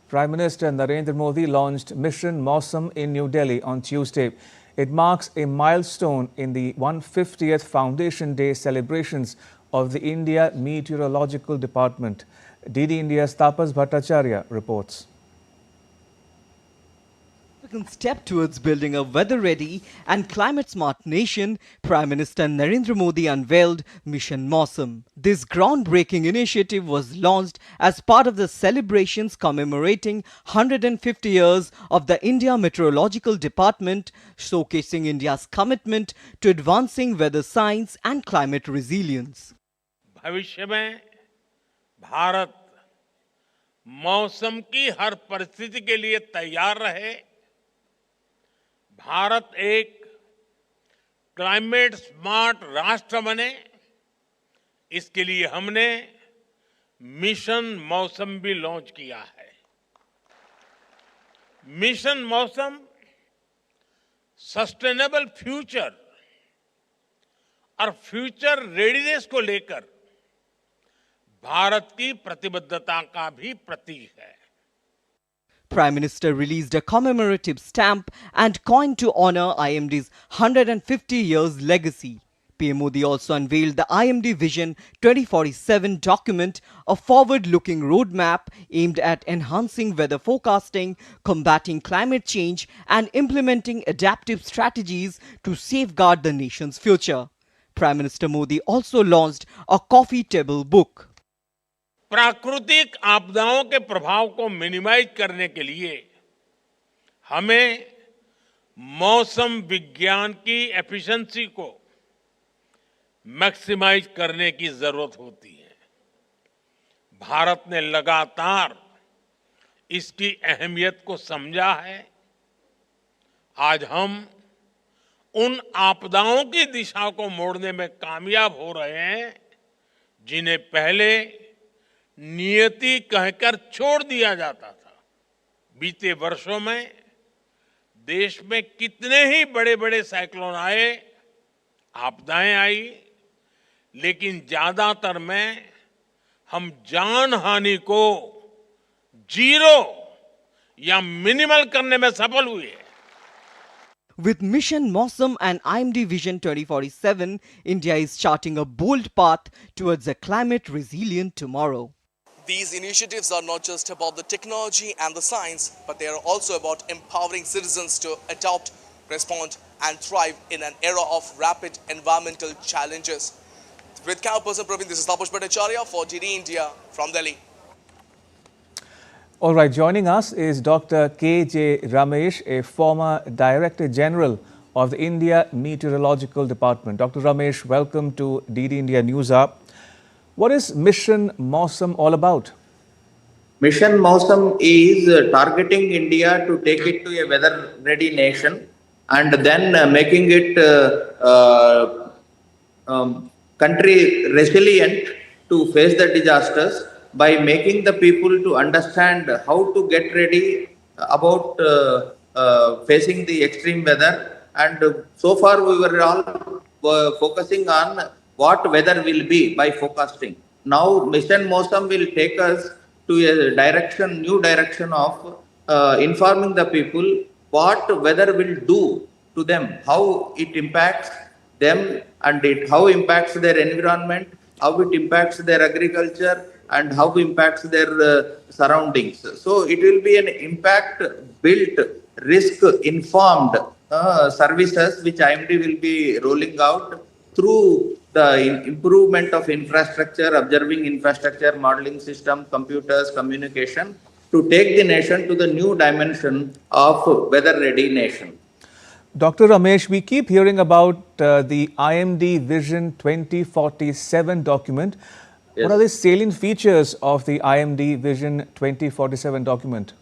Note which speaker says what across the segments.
Speaker 1: Prime Minister Narendra Modi launched Mission Mausam in New Delhi on Tuesday. It marks a milestone in the 150th Foundation Day celebrations of the India Meteorological Department. DD India's Prasar Bharati reports.
Speaker 2: Step towards building a weather-ready and climate-smart nation, Prime Minister Narendra Modi unveiled Mission Mausam. This groundbreaking initiative was launched as part of the celebrations commemorating 150 years of the India Meteorological Department, showcasing India's commitment to advancing weather science and climate resilience.
Speaker 3: भविष्य में भारत मौसम की हर परिस्थिति के लिए तैयार रहे, भारत एक क्लाइमेट स्मार्ट राष्ट्र बने, इसके लिए हमने मिशन मौसम भी लॉन्च किया है। मिशन मौसम सस्टेनेबल फ्यूचर और फ्यूचर रेडीनेस को लेकर भारत की प्रतिबद्धता का भी प्रतीक है।
Speaker 2: Prime Minister released a commemorative stamp and coin to honor IMD's 150 years legacy. PM Modi also unveiled the IMD Vision 2047 document, a forward-looking roadmap aimed at enhancing weather forecasting, combating climate change and implementing adaptive strategies to safeguard the nation's future. Prime Minister Modi also launched a coffee table book.
Speaker 3: प्राकृतिक आपदाओं के प्रभाव को minimise करने के लिए हमें मौसम विज्ञान की एफिशिएंसी को मैक्सिमाइज करने की जरूरत होती है। भारत ने लगातार इसकी अहमियत को समझा है। आज हम उन आपदाओं की दिशा को मोड़ने में कामयाब हो रहे हैं जिन्हें पहले नियति कहकर छोड़ दिया जाता था। बीते वर्षों में देश में कितने ही बड़े-बड़े साइक्लोन आए, आपदाएं आई, लेकिन ज्यादातर में हम जान हानि को जीरो या मिनिमल करने में सफल हुए।
Speaker 2: With Mission Mausam and IMD Vision 2047, India is charting a bold path towards a climate-resilient tomorrow.
Speaker 4: These initiatives are not just about the technology and the science, but they are also about empowering citizens to adopt, respond and thrive in an era of rapid environmental challenges. With camera person Praveen, this is Taposh Bhattacharya for DD India from Delhi.
Speaker 1: All right, joining us is Dr. K.J. Ramesh, a former Director General of the India Meteorological Department. Dr. Ramesh, welcome to DD India News Hour. What is Mission Mausam all about?
Speaker 5: Mission Mausam is targeting India to take it to a weather-ready nation and then making it country resilient to face the disasters by making the people to understand how to get ready about facing the extreme weather. And so far we were all focusing on what weather will be by forecasting. Now Mission Mausam will take us to a new direction of informing the people what weather will do to them, how it impacts them and how impacts their environment, how it impacts their agriculture and how it impacts their surroundings. So it will be an impact-built, risk-informed services which IMD will be rolling out through the improvement of infrastructure, observing infrastructure, modeling system, computers, communication, to take the nation to the new dimension of weather-ready nation.
Speaker 1: Dr. Ramesh, we keep hearing about the IMD Vision 2047 document. Yes. What are the salient features of the IMD Vision 2047 document?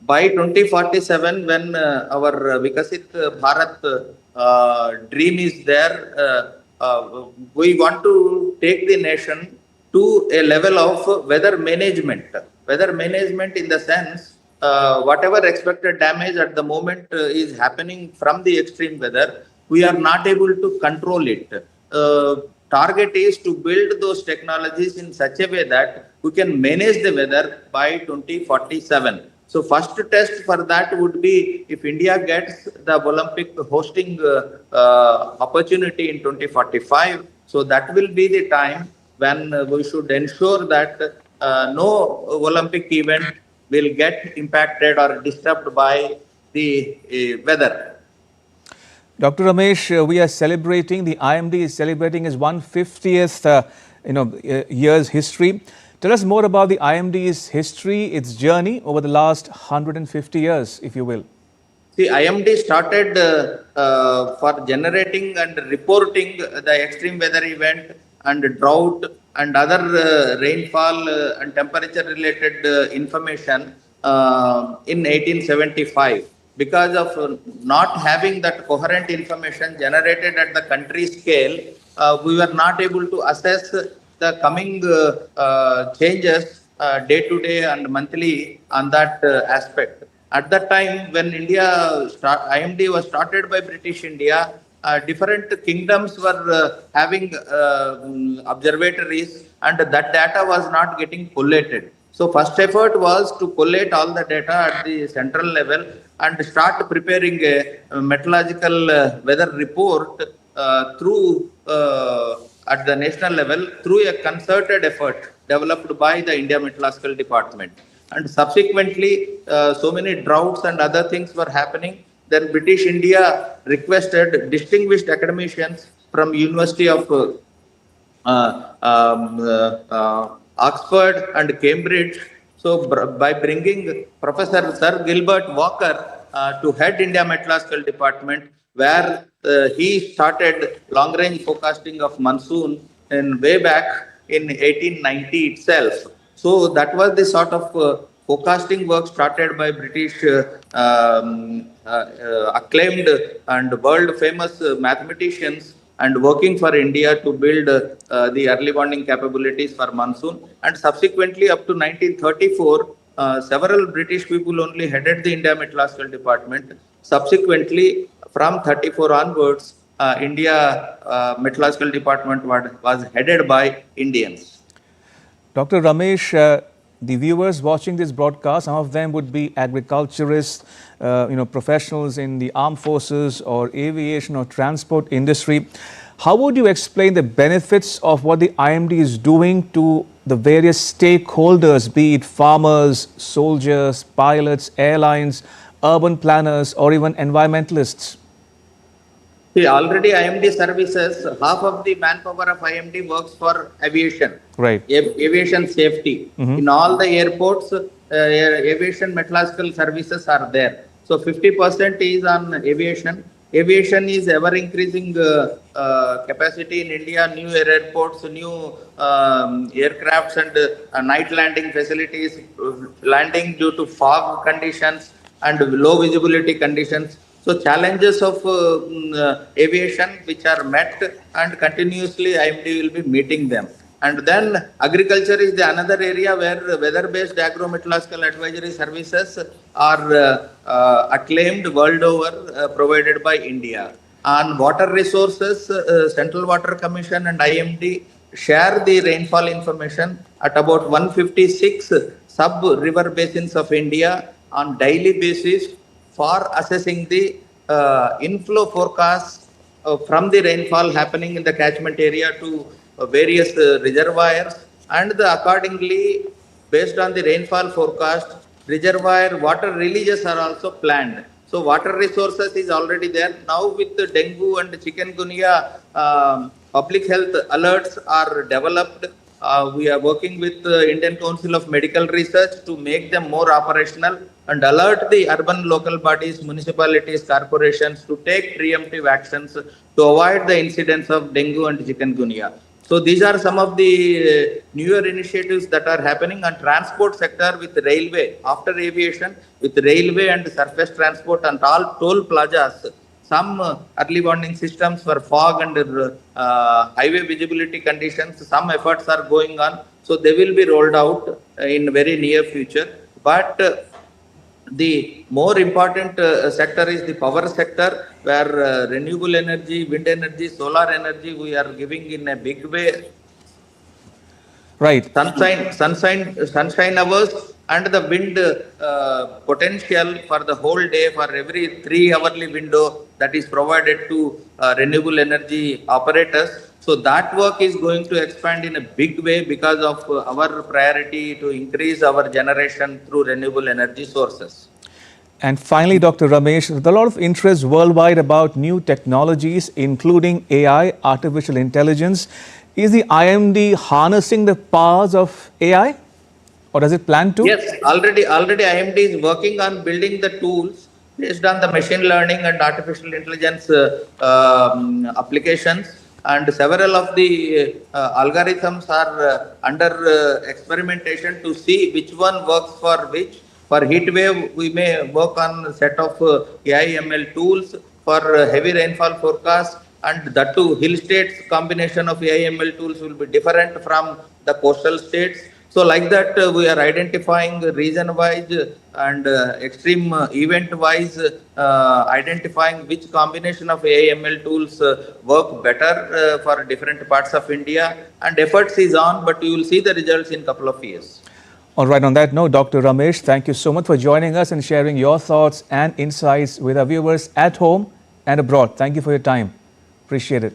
Speaker 5: By 2047, when our Vikasit Bharat dream is there, we want to take the nation to a level of weather management. Weather management in the sense, whatever expected damage at the moment is happening from the extreme weather, we are not able to control it. Target is to build those technologies in such a way that we can manage the weather by 2047. So first test for that would be if India gets the Olympic hosting opportunity in 2045. So that will be the time when we should ensure that no Olympic event will get impacted or disturbed by the weather.
Speaker 1: Dr. Ramesh, we are celebrating, the IMD is celebrating its 150th year's history. Tell us more about the IMD's history, its journey over the last 150 years, if you will.
Speaker 5: See, IMD started for generating and reporting the extreme weather event and drought and other rainfall and temperature related information in 1875. Because of not having that coherent information generated at the country scale, we were not able to assess the coming changes day to day and monthly on that aspect. At that time, when IMD was started by British India, different kingdoms were having observatories, and that data was not getting collated. So first effort was to collate all the data at the central level and start preparing a meteorological weather report through at the national level through a concerted effort developed by the India Meteorological Department. And subsequently, so many droughts and other things were happening. Then British India requested distinguished academicians from University of Oxford and Cambridge. So by bringing Professor Sir Gilbert Walker to head India Meteorological Department, where he started long-range forecasting of monsoon in way back in 1890 itself. So that was the sort of forecasting work started by British acclaimed and world famous mathematicians and working for India to build the early warning capabilities for monsoon. And subsequently up to 1934, several British people only headed the India Meteorological Department. Subsequently, from 34 onwards, India Meteorological Department was headed by Indians.
Speaker 1: Dr. Ramesh, the viewers watching this broadcast, some of them would be agriculturists, professionals in the armed forces or aviation or transport industry. How would you explain the benefits of what the IMD is doing to the various stakeholders, be it farmers, soldiers, pilots, airlines, urban planners, or even environmentalists?
Speaker 5: See, already IMD services, half of the manpower of IMD works for aviation.
Speaker 1: Right.
Speaker 5: Aviation safety. In all the airports, aviation meteorological services are there. So 50% is on aviation. Aviation is ever increasing capacity in India, new airports, new aircrafts and night landing facilities, landing due to fog conditions and low visibility conditions. So challenges of aviation which are met and continuously IMD will be meeting them. And then agriculture is the another area where weather-based agro-meteorological advisory services are acclaimed world over, provided by India. On water resources, Central Water Commission and IMD share the rainfall information at about 156 sub-river basins of India on daily basis for assessing the inflow forecasts from the rainfall happening in the catchment area to various reservoirs, and accordingly, based on the rainfall forecast, reservoir water releases are also planned. So water resources is already there. Now with the dengue and chikungunya, public health alerts are developed. We are working with the Indian Council of Medical Research to make them more operational and alert the urban local bodies, municipalities, corporations to take preemptive actions to avoid the incidence of dengue and chikungunya. So these are some of the newer initiatives that are happening on transport sector with railway, after aviation, with railway and surface transport and all toll plazas. Some early warning systems for fog and highway visibility conditions, some efforts are going on. So they will be rolled out in very near future. But the more important sector is the power sector, where renewable energy, wind energy, solar energy, we are giving in a big way.
Speaker 1: Right.
Speaker 5: Sunshine hours and the wind potential for the whole day for every 3 hourly window that is provided to renewable energy operators. So that work is going to expand in a big way because of our priority to increase our generation through renewable energy sources.
Speaker 1: And finally, Dr. Ramesh, there's a lot of interest worldwide about new technologies, including AI, artificial intelligence. Is the IMD harnessing the powers of AI, or does it plan to?
Speaker 5: Yes, already IMD is working on building the tools based on the machine learning and artificial intelligence applications, and several of the algorithms are under experimentation to see which one works for which. For heat wave, we may work on a set of AI ML tools. For heavy rainfall forecast, and that too, hill states combination of AI ML tools will be different from the coastal states. So like that, we are identifying region-wise and extreme event-wise, identifying which combination of AI/ML tools work better for different parts of India. And efforts is on, but you will see the results in a couple of years.
Speaker 1: All right, on that note, Dr. Ramesh, thank you so much for joining us and sharing your thoughts and insights with our viewers at home and abroad. Thank you for your time. Appreciate it.